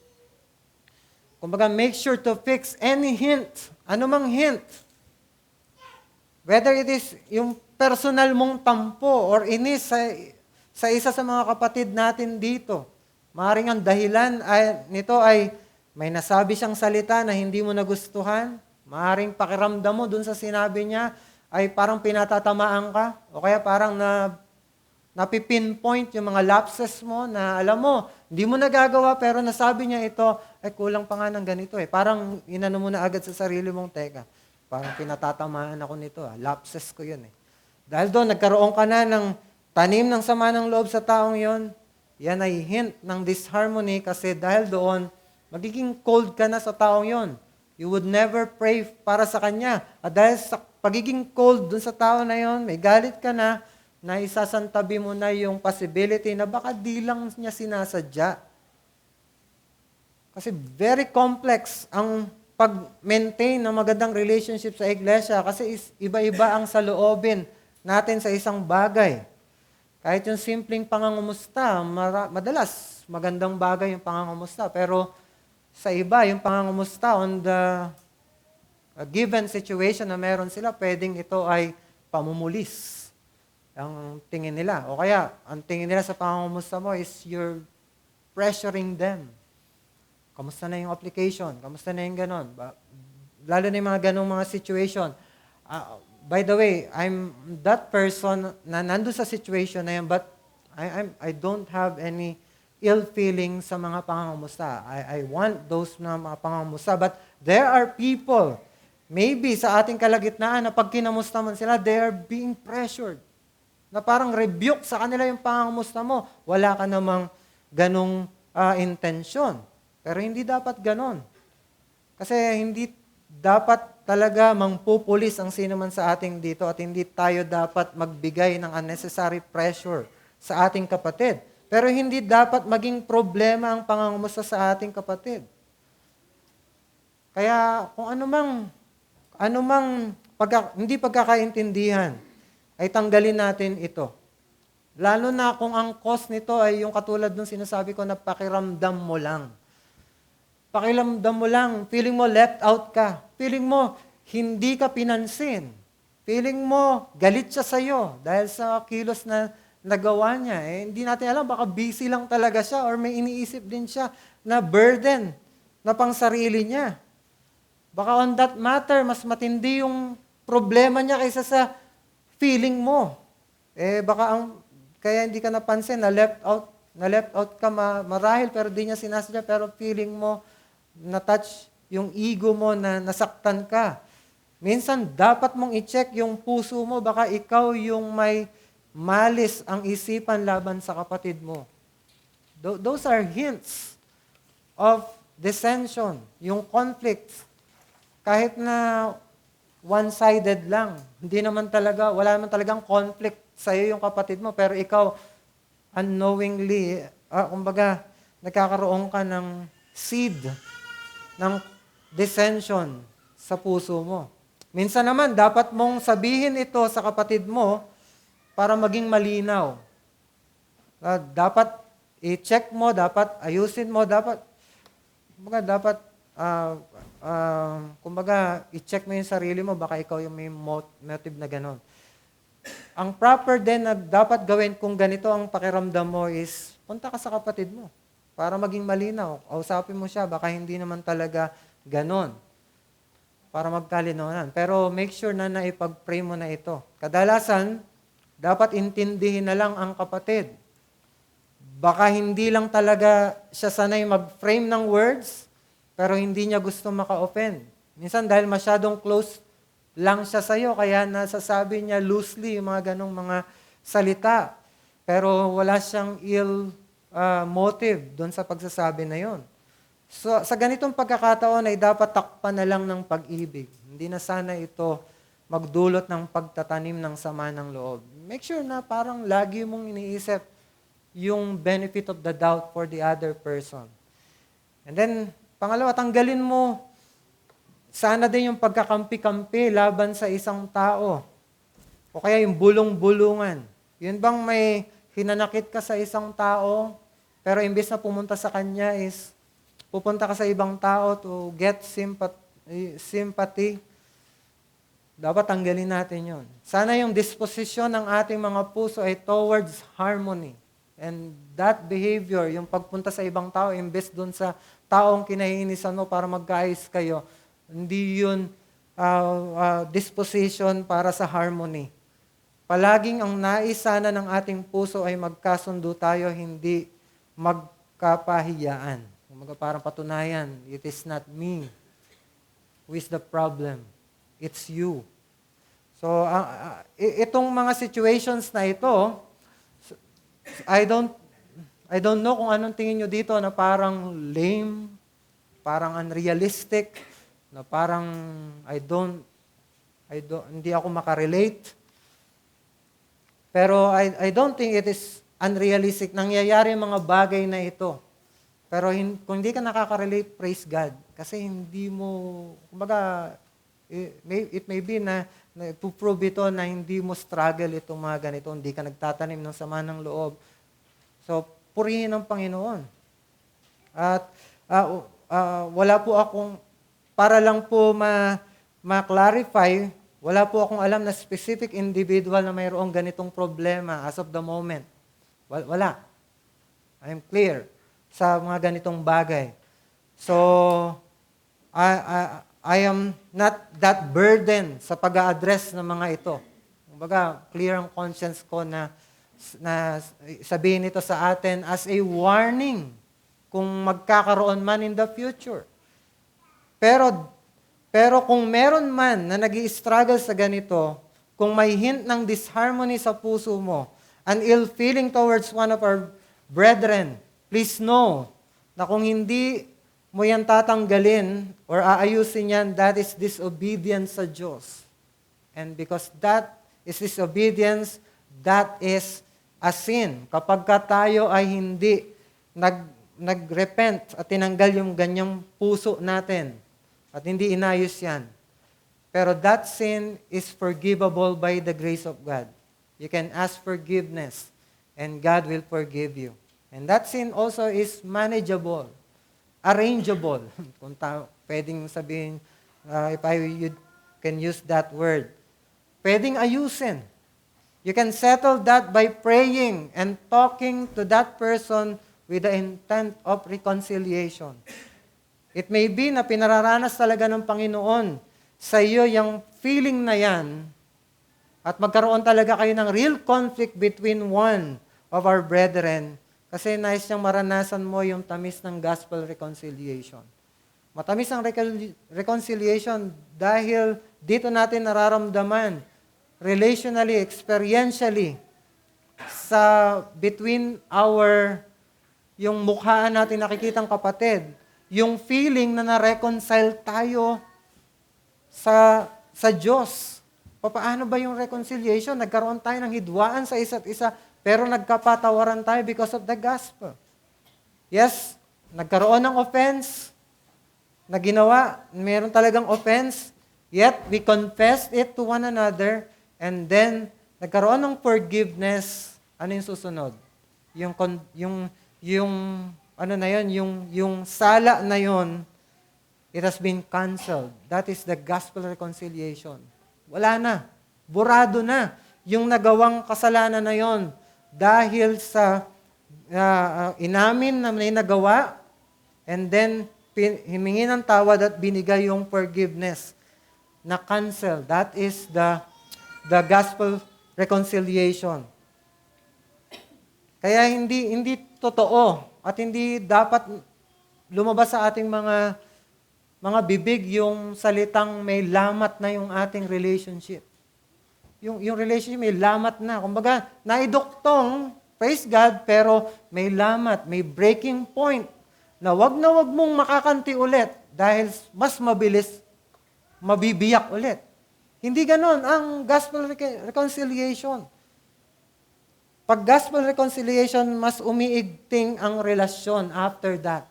Kumbaga, make sure to fix any hint, anumang hint. Whether it is yung personal mong tampo or inis sa isa sa mga kapatid natin dito. Maaaring ang dahilan nito ay may nasabi siyang salita na hindi mo nagustuhan. Maaaring pakiramdam mo dun sa sinabi niya ay parang pinatatamaan ka o kaya parang napipinpoint yung mga lapses mo na alam mo, hindi mo nagagawa pero nasabi niya ito, ay kulang pa nga ng ganito eh. Parang inano mo na agad sa sarili mong, teka, parang pinatatamaan ako nito, lapses ko yun eh. Dahil doon, nagkaroon ka na ng tanim ng sama ng loob sa taong yon, yan ay hint ng disharmony kasi dahil doon, magiging cold ka na sa taong yon. You would never pray para sa kanya. At dahil sa pagiging cold dun sa tao na yon, may galit ka na isasantabi mo na yung possibility na baka di lang niya sinasadya. Kasi very complex ang pag-maintain ng magandang relationship sa iglesia kasi iba-iba ang saloobin natin sa isang bagay. Kahit yung simpleng pangangumusta, madalas magandang bagay yung pangangumusta. Pero sa iba, yung pangangumusta on the given situation na meron sila, pwedeng ito ay pamumulis ang tingin nila. O kaya, ang tingin nila sa pangangumusta mo is you're pressuring them. Kamusta na yung application? Kamusta na yung ganon? Lalo na yung mga ganong mga situation. By the way, I'm that person na nando sa situation na yan, but I don't have any ill feeling sa mga pangangumusta. I want those na mga pangangumusta. But there are people, maybe sa ating kalagitnaan, na pag kinamusta man sila, they are being pressured. Na parang rebuke sa kanila yung pangangumusta mo. Wala ka namang ganong intensyon. Pero hindi dapat ganon. Kasi hindi dapat talaga mangpupulis ang sino man sa ating dito at hindi tayo dapat magbigay ng unnecessary pressure sa ating kapatid. Pero hindi dapat maging problema ang pangangumusta sa ating kapatid. Kaya kung anumang hindi pagkakaintindihan, ay tanggalin natin ito. Lalo na kung ang cause nito ay yung katulad ng sinasabi ko na pakiramdam mo lang. Pakiramdam mo lang, feeling mo left out ka. Feeling mo hindi ka pinansin. Feeling mo galit siya sa'yo dahil sa kilos na nagawa niya. Hindi natin alam, baka busy lang talaga siya or may iniisip din siya na burden na pang sarili niya. Baka on that matter, mas matindi yung problema niya kaysa sa feeling mo. Kaya hindi ka napansin na left out ka marahil pero di niya sinasadya pero feeling mo na-touch yung ego mo na nasaktan ka. Minsan, dapat mong i-check yung puso mo. Baka ikaw yung may malis ang isipan laban sa kapatid mo. Those are hints of dissension, yung conflict. Kahit na one-sided lang. Wala naman talagang conflict sa'yo yung kapatid mo. Pero ikaw, unknowingly, nagkakaroon ka ng seed ng dissension sa puso mo. Minsan naman, dapat mong sabihin ito sa kapatid mo para maging malinaw. Dapat i-check mo, dapat ayusin mo, kumbaga, i-check mo yung sarili mo, baka ikaw yung may motive na gano'n. Ang proper din na dapat gawin kung ganito ang pakiramdam mo is, punta ka sa kapatid mo para maging malinaw. Kausapin mo siya, baka hindi naman talaga gano'n para magkalinawan. Pero make sure na naipag-pray mo na ito. Kadalasan, dapat intindihin na lang ang kapatid. Baka hindi lang talaga siya sanay mag-frame ng words, pero hindi niya gusto maka-offend. Minsan dahil masyadong close lang siya sa'yo, kaya nasasabi niya loosely yung mga ganong mga salita. Pero wala siyang ill motive doon sa pagsasabi na yon. So, sa ganitong pagkakataon ay dapat takpan na lang ng pag-ibig. Hindi na sana ito magdulot ng pagtatanim ng sama ng loob. Make sure na parang lagi mong iniisip yung benefit of the doubt for the other person. And then, pangalawa, tanggalin mo sana din yung pagkakampi-kampi laban sa isang tao. O kaya yung bulong-bulungan. Yun bang may hinanakit ka sa isang tao, pero imbes na pumunta sa kanya is pupunta ka sa ibang tao to get sympathy. Dapat tanggalin natin yun. Sana yung disposisyon ng ating mga puso ay towards harmony. And that behavior, yung pagpunta sa ibang tao, imbes dun sa taong kinainisan mo para magkaayos kayo, hindi yun disposition para sa harmony. Palaging ang nais sana ng ating puso ay magkasundo tayo, hindi magkapahiyaan. Parang patunayan, it is not me who is the problem. It's you. So, itong mga situations na ito, I don't know kung anong tingin nyo dito na parang lame, parang unrealistic, na parang hindi ako makarelate. Pero I don't think it is unrealistic. Nangyayari yung mga bagay na ito. Pero kung hindi ka nakaka-relate, praise God. Kasi hindi mo, kumbaga, it may be na to prove ito na hindi mo struggle itong mga ganito, hindi ka nagtatanim ng sama ng loob. So, purihin ang Panginoon. At wala po akong, para lang po ma-clarify, wala po akong alam na specific individual na mayroong ganitong problema as of the moment. Wala. I'm clear sa mga ganitong bagay. So, I am not that burdened sa pag-a-address ng mga ito. Kumbaga, clear ang conscience ko na sabihin ito sa atin as a warning kung magkakaroon man in the future. Pero kung meron man na nag-i-struggle sa ganito, kung may hint ng disharmony sa puso mo, an ill feeling towards one of our brethren, please know na kung hindi mo yan tatanggalin or aayusin yan, that is disobedience sa Diyos. And because that is disobedience, that is a sin. Kapag tayo ay hindi nag-repent at tinanggal yung ganyang puso natin at hindi inayos yan. Pero that sin is forgivable by the grace of God. You can ask forgiveness and God will forgive you. And that sin also is manageable, arrangeable. Kung pwedeng sabihin, if you can use that word. Pwedeng ayusin. You can settle that by praying and talking to that person with the intent of reconciliation. It may be na pinararanas talaga ng Panginoon sa iyo yung feeling na yan at magkaroon talaga kayo ng real conflict between one of our brethren kasi nais niyang maranasan mo yung tamis ng gospel reconciliation. Matamis ang reconciliation dahil dito natin nararamdaman relationally, experientially sa between yung mukhaan natin nakikitang kapatid, yung feeling na na-reconcile tayo sa Diyos. Paano ba yung reconciliation? Nagkaroon tayo ng hidwaan sa isa't isa, pero nagkapatawaran tayo because of the gospel. Yes, nagkaroon ng offense na ginawa, meron talagang offense, yet we confessed it to one another, and then nagkaroon ng forgiveness. Ano yung susunod? yung ano na yon, yung sala na yon, it has been canceled. That is the gospel reconciliation. Wala na. Burado na yung nagawang kasalanan na yon dahil sa inamin na may nagawa, and then himingi ng tawad at binigay yung forgiveness na cancel. That is the gospel reconciliation. Kaya hindi totoo at hindi dapat lumabas sa ating mga bibig yung salitang may lamat na yung ating relationship. Yung relationship may lamat na. Kumbaga, naiduktong, praise God, pero may lamat, may breaking point na wag mong makakanti ulit dahil mas mabilis mabibiyak ulit. Hindi ganon ang gospel reconciliation. Pag gospel reconciliation, mas umiigting ang relasyon after that.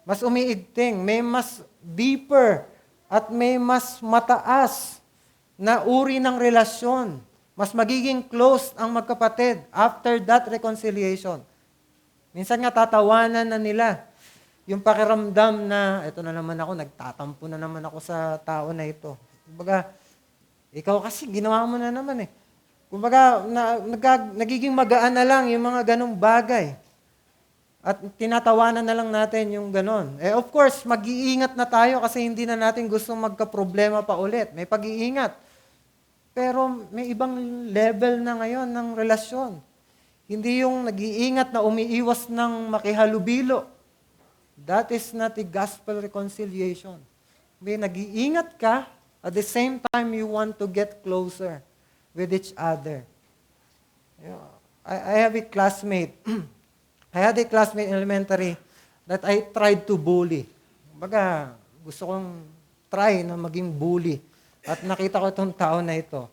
Mas umiigting, may mas deeper at may mas mataas na uri ng relasyon. Mas magiging close ang magkapatid after that reconciliation. Minsan nga tatawanan na nila yung pakiramdam na, eto na naman ako, nagtatampo na naman ako sa tao na ito. Kumbaga, ikaw kasi ginawa mo na naman eh. Kumbaga, nagiging magaan na lang yung mga ganong bagay. At tinatawanan na lang natin yung ganon. Of course, mag-iingat na tayo kasi hindi na natin gusto magka-problema pa ulit. May pag-iingat. Pero may ibang level na ngayon ng relasyon. Hindi yung nag-iingat na umiiwas ng makihalubilo. That is not the gospel reconciliation. May nag-iingat ka, at the same time you want to get closer with each other. I have a classmate. I had a classmate in elementary that I tried to bully. Baga, gusto kong try na maging bully. At nakita ko itong tao na ito.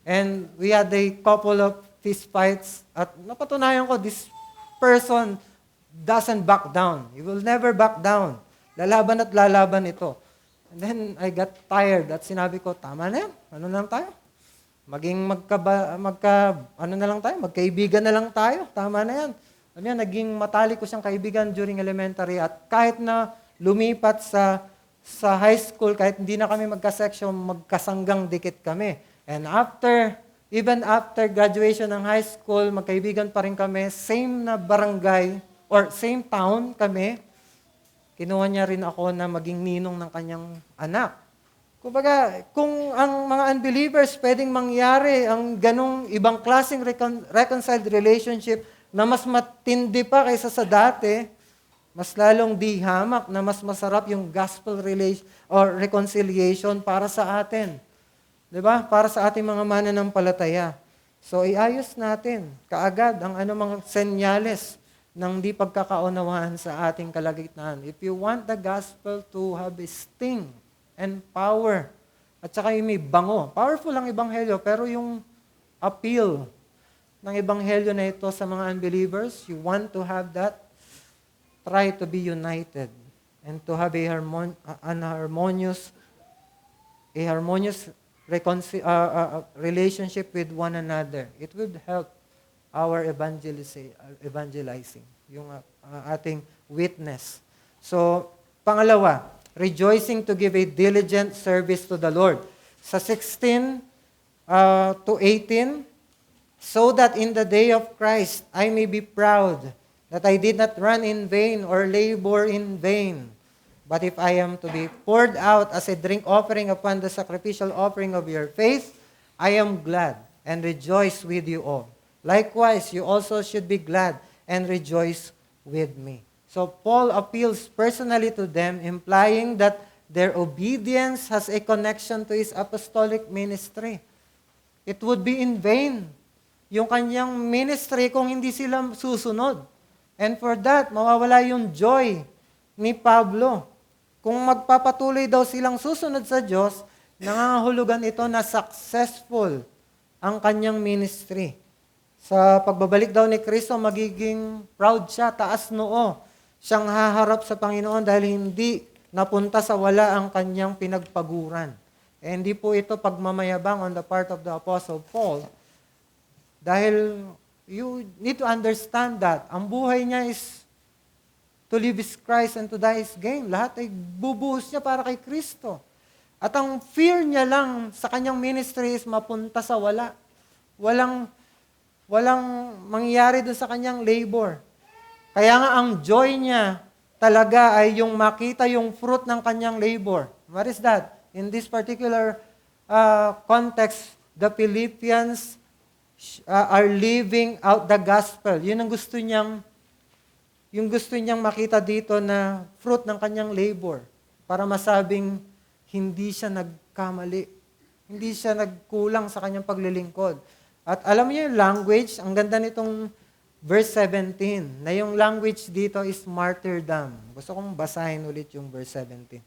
And we had a couple of fist fights. At napatunayan ko, this person doesn't back down. He will never back down. Lalaban at lalaban ito. And then I got tired at sinabi ko, tama na yan. Ano na lang tayo? Maging magkaibigan na lang tayo. Tama na yan. Ano yan, naging matalik ko siyang kaibigan during elementary at kahit na lumipat sa high school, kahit hindi na kami magka-section, magkasanggang dikit kami. And even after graduation ng high school, magkaibigan pa rin kami, same na barangay or same town kami. Kinuha niya rin ako na maging ninong ng kanyang anak. Kumbaga, kung ang mga unbelievers pwedeng mangyari ang ganong ibang klaseng reconciled relationship na mas matindi pa kaysa sa dati, mas lalong di hamak na mas masarap yung gospel reconciliation para sa atin. 'Di ba? Para sa ating mga mananampalataya. So, iayos natin kaagad ang anumang senyales ng di pagkakaunawaan sa ating kalagitnaan. If you want the gospel to have a sting and power, at saka yung may bango. Powerful ang ebanghelyo, pero yung appeal ng ebanghelyo na ito sa mga unbelievers, you want to have that, try to be united and to have a harmonious relationship with one another. It would help our evangelizing, yung ating witness. So, pangalawa, rejoicing to give a diligent service to the Lord. Sa 16 to 18, so that in the day of Christ I may be proud that I did not run in vain or labor in vain. But if I am to be poured out as a drink offering upon the sacrificial offering of your faith, I am glad and rejoice with you all. Likewise, you also should be glad and rejoice with me. So Paul appeals personally to them, implying that their obedience has a connection to his apostolic ministry. It would be in vain yung kanyang ministry kung hindi sila susunod. And for that, mawawala yung joy ni Pablo. Kung magpapatuloy daw silang susunod sa Diyos, nangangahulugan ito na successful ang kanyang ministry. Sa pagbabalik daw ni Kristo, magiging proud siya, taas noo. Siyang haharap sa Panginoon dahil hindi napunta sa wala ang kanyang pinagpaguran. And hindi po ito pagmamayabang on the part of the Apostle Paul. Dahil You need to understand that. Ang buhay niya is to live is Christ and to die is gain. Lahat ay bubuhos niya para kay Kristo. At ang fear niya lang sa kanyang ministry is mapunta sa wala. Walang mangyayari doon sa kanyang labor. Kaya nga ang joy niya talaga ay yung makita yung fruit ng kanyang labor. What is that? In this particular context, the Philippians are living out the gospel. Yun ang gusto niyang makita dito na fruit ng kanyang labor para masabing hindi siya nagkamali. Hindi siya nagkulang sa kanyang paglilingkod. At alam niyo yung language, ang ganda nitong verse 17, na yung language dito is martyrdom. Gusto kong basahin ulit yung verse 17.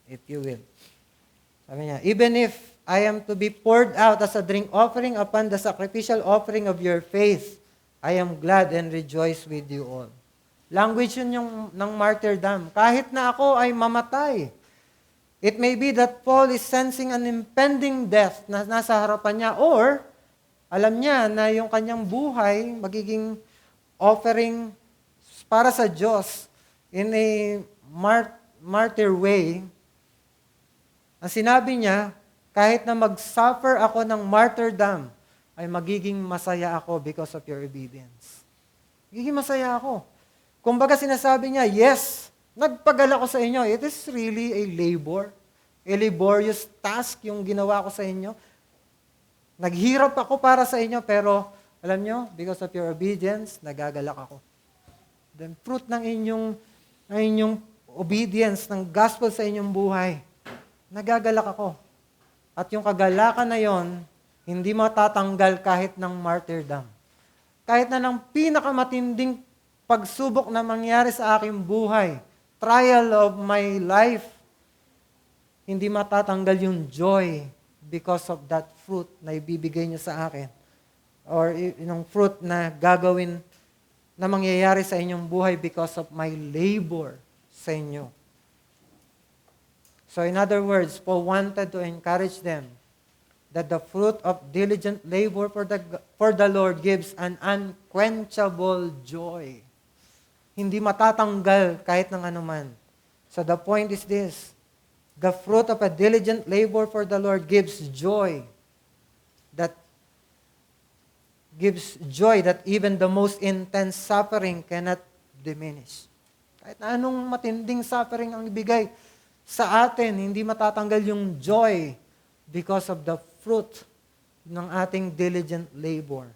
If you will. Sabi niya, even if I am to be poured out as a drink offering upon the sacrificial offering of your faith, I am glad and rejoice with you all. Language yun yung ng martyrdom. Kahit na ako ay mamatay. It may be that Paul is sensing an impending death na nasa harapan niya, or alam niya na yung kanyang buhay magiging offering para sa Diyos in a martyr way. Ang sinabi niya, kahit na mag-suffer ako ng martyrdom, ay magiging masaya ako because of your obedience. Magiging masaya ako. Kumbaga sinasabi niya, yes, nagpagal ako sa inyo. It is really a laborious task yung ginawa ko sa inyo. Naghirap ako para sa inyo, pero alam nyo, because of your obedience, nagagalak ako. The fruit ng inyong obedience, ng gospel sa inyong buhay, nagagalak ako. At yung kagalakan na yon, hindi matatanggal kahit ng martyrdom. Kahit na ng pinakamatinding pagsubok na mangyari sa aking buhay, trial of my life, hindi matatanggal yung joy because of that fruit na ibibigay niyo sa akin. Or yung fruit na gagawin, na mangyayari sa inyong buhay because of my labor sa inyo. So in other words, Paul wanted to encourage them that the fruit of diligent labor for the Lord gives an unquenchable joy. Hindi matatanggal kahit ng anuman. So the point is this, the fruit of a diligent labor for the Lord gives joy that even the most intense suffering cannot diminish. Kahit na anong matinding suffering ang ibigay sa atin, hindi matatanggal yung joy because of the fruit ng ating diligent labor.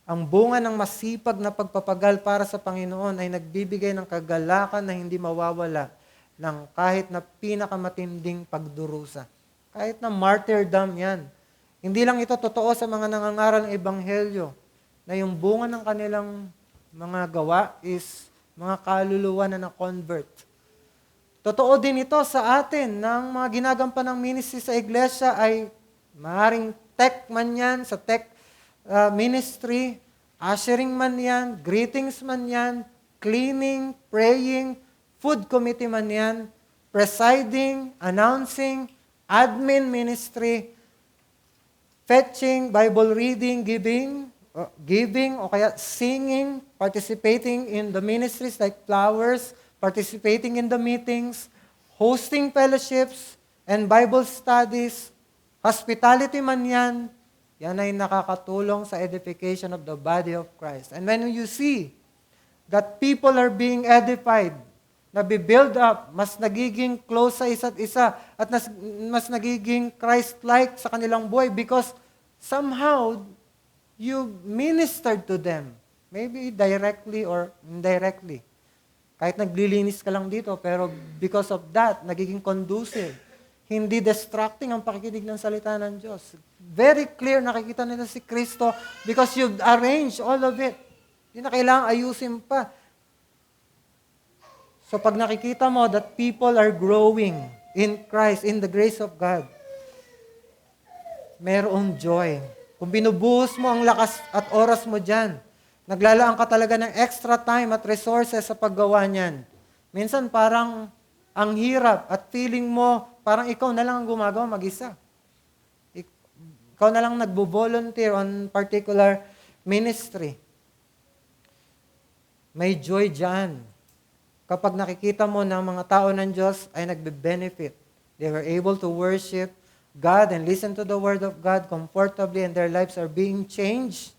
Ang bunga ng masipag na pagpapagal para sa Panginoon ay nagbibigay ng kagalakan na hindi mawawala ng kahit na pinakamatinding pagdurusa. Kahit na martyrdom yan. Hindi lang ito totoo sa mga nangangaral ng Ebanghelyo na yung bunga ng kanilang mga gawa is mga kaluluwa na na-convert. Totoo din ito sa atin ng mga ginagampan ng ministry sa iglesia ay maaaring tech man yan, sa tech ministry, ushering man yan, greetings man yan, cleaning, praying, food committee man yan, presiding, announcing, admin ministry, fetching, Bible reading, giving o kaya singing, participating in the ministries like flowers, participating in the meetings, hosting fellowships and Bible studies, hospitality man yan ay nakakatulong sa edification of the body of Christ. And when you see that people are being edified, nabibuild up, mas nagiging close sa isa't isa, at mas nagiging Christ-like sa kanilang buhay because somehow you ministered to them, maybe directly or indirectly. Kahit naglilinis ka lang dito, pero because of that, nagiging conducive. Hindi distracting ang pakikinig ng salita ng Diyos. Very clear, nakikita nila si Kristo because you've arranged all of it. Hindi na kailangang ayusin pa. So pag nakikita mo that people are growing in Christ, in the grace of God, mayroong joy. Kung binubuhos mo ang lakas at oras mo dyan, naglalaan ka talaga ng extra time at resources sa paggawa niyan. Minsan parang ang hirap at feeling mo parang ikaw na lang ang gumagawa mag-isa. Ikaw na lang nagbo-volunteer on particular ministry. May joy dyan. Kapag nakikita mo na ang mga tao ng Diyos ay nagbe-benefit. They were able to worship God and listen to the Word of God comfortably, and their lives are being changed.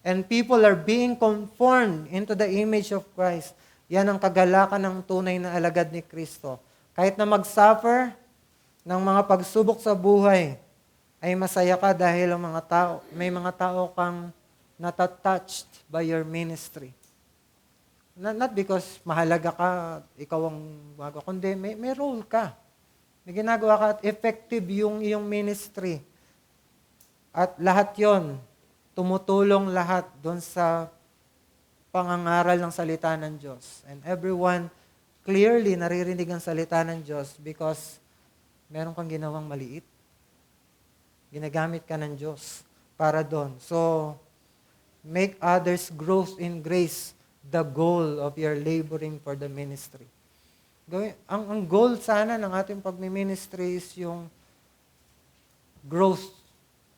And people are being conformed into the image of Christ. Yan ang kagalakan ng tunay na alagad ni Kristo. Kahit na mag-suffer ng mga pagsubok sa buhay, ay masaya ka dahil may mga tao kang natatouched by your ministry. Not because mahalaga ka, ikaw ang bago, kundi may role ka. May ginagawa ka at effective yung iyong ministry. At lahat yon tumutulong lahat doon sa pangangaral ng salita ng Diyos. And everyone clearly naririnig ang salita ng Diyos because meron kang ginawang maliit. Ginagamit ka ng Diyos para doon. So, make others grow in grace the goal of your laboring for the ministry. Ang goal sana ng ating pagmi-ministry is yung growth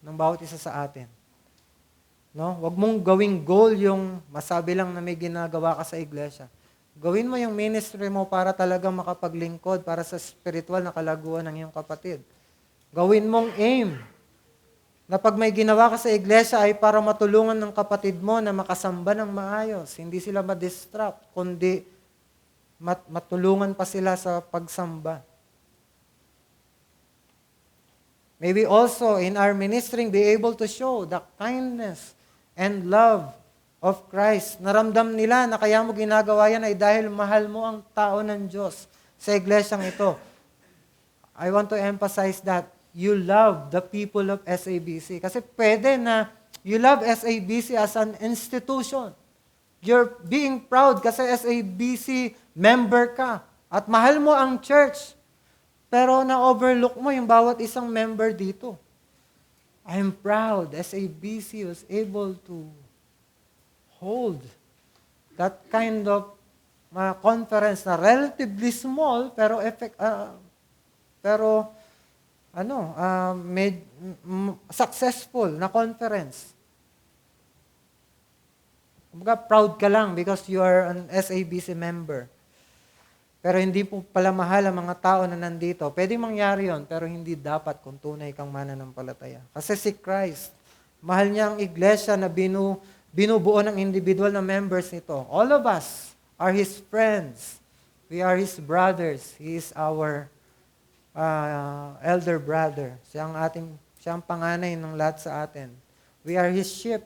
ng bawat isa sa atin. No? Huwag mong gawing goal yung masabi lang na may ginagawa ka sa iglesia. Gawin mo yung ministry mo para talaga makapaglingkod para sa spiritual na kalaguan ng iyong kapatid. Gawin mong aim na pag may ginawa ka sa iglesia ay para matulungan ng kapatid mo na makasamba ng maayos. Hindi sila ma-distract, kundi matulungan pa sila sa pagsamba. May we also, in our ministering, be able to show the kindness and love of Christ. Naramdam nila na kaya mo ginagawa yan ay dahil mahal mo ang tao ng Diyos sa iglesyang ito. I want to emphasize that you love the people of SABC. Kasi pwede na you love SABC as an institution. You're being proud kasi SABC member ka. At mahal mo ang church. Pero na-overlook mo yung bawat isang member dito. I'm proud SABC was able to hold that kind of conference na relatively small pero successful na conference. Kumbaga, proud ka lang because you are an SABC member. Pero hindi po pala mahal ang mga tao na nandito. Pwedeng mangyari yon, pero hindi dapat kung tunay kang mananampalataya. Kasi si Christ, mahal niya ang iglesia na binubuo ng individual na members nito. All of us are His friends. We are His brothers. He is our elder brother. Siya ang panganay ng lahat sa atin. We are His sheep.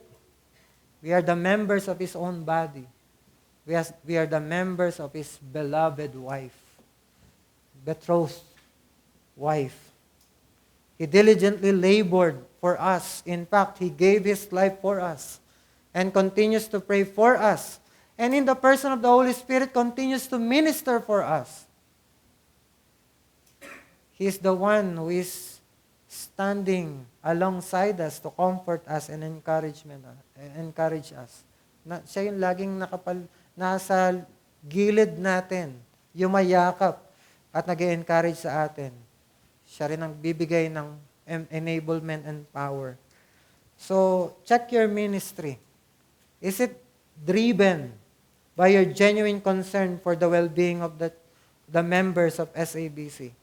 We are the members of His own body. We are the members of His beloved wife, betrothed wife. He diligently labored for us. In fact, He gave His life for us and continues to pray for us. And in the person of the Holy Spirit, continues to minister for us. He is the one who is standing alongside us to comfort us and encourage us. Siya yung laging nasa gilid natin, yumayakap at nag-encourage sa atin. Siya rin ang bibigay ng enablement and power. So, check your ministry. Is it driven by your genuine concern for the well-being of the members of SABC?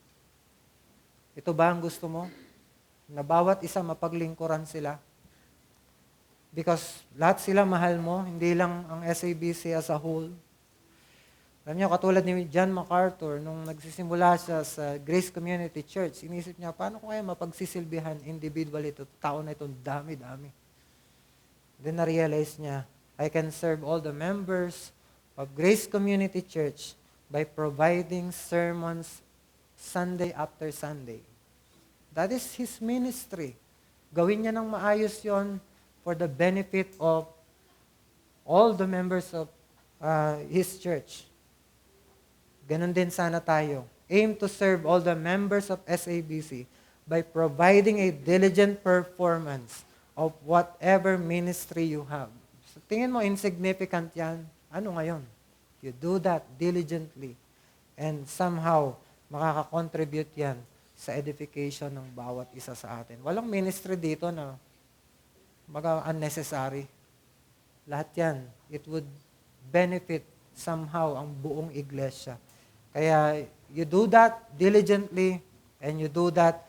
Ito ba ang gusto mo? Na bawat isa mapaglingkuran sila? Because lahat sila mahal mo, hindi lang ang SABC as a whole. Alam niyo, katulad ni John MacArthur, nung nagsisimula siya sa Grace Community Church, inisip niya, paano ko kaya mapagsisilbihan individually ito, tao na itong dami-dami. Then na-realize niya, I can serve all the members of Grace Community Church by providing sermons Sunday after Sunday. That is his ministry. Gawin niya ng maayos yon for the benefit of all the members of his church. Ganon din sana tayo. Aim to serve all the members of SABC by providing a diligent performance of whatever ministry you have. So, tingin mo, insignificant yan. Ano ngayon? You do that diligently and somehow makaka-contribute yan sa edification ng bawat isa sa atin. Walang ministry dito na unnecessary. Lahat yan, it would benefit somehow ang buong iglesia. Kaya you do that diligently and you do that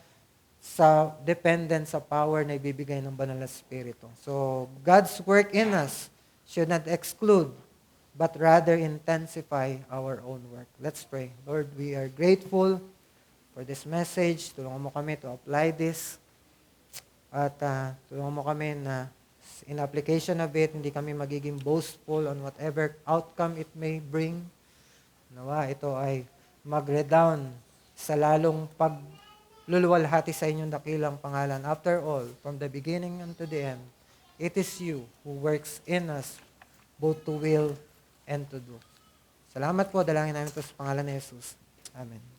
sa dependent sa power na ibibigay ng Banal na Espiritu. So, God's work in us should not exclude, but rather intensify our own work. Let's pray. Lord, we are grateful for this message. Tulungan mo kami to apply this. At tulungan mo kami na in application of it, hindi kami magiging boastful on whatever outcome it may bring. Nawa, ito ay mag-redound sa lalong pagluluwalhati sa inyong dakilang pangalan. After all, from the beginning unto the end, it is you who works in us both to will and to do. Salamat po, dalangin namin ito sa pangalan ni Jesus. Amen.